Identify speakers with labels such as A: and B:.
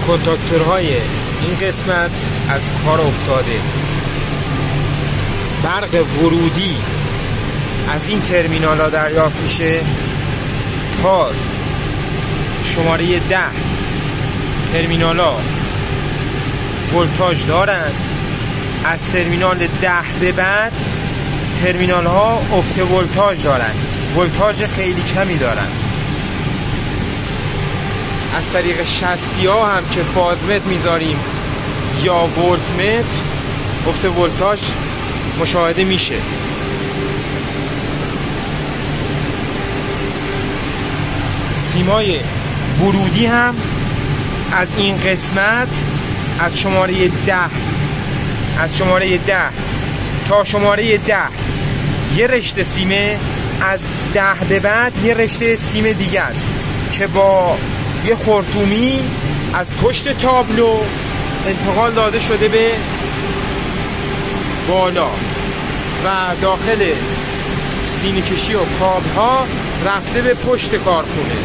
A: کنتاکتورهای این قسمت از کار افتاده. برق ورودی از این ترمینال ها دریافت میشه تا شماره 10. ترمینال ها ولتاژ دارن. از ترمینال 10 به بعد ترمینال ها افت ولتاژ دارن، ولتاژ خیلی کمی دارن. از طریق شستی ها هم که فازمتر میذاریم یا ولتمتر افت ولتاژ مشاهده میشه. سیمای ورودی هم از این قسمت از شماره 10 تا شماره 10 یه رشته سیمه، از 10 به بعد یه رشته سیم دیگه است که با یه خرطومی از پشت تابلو انتقال داده شده به بالا و داخل سینی کشی و کابل ها رفته به پشت کارخونه.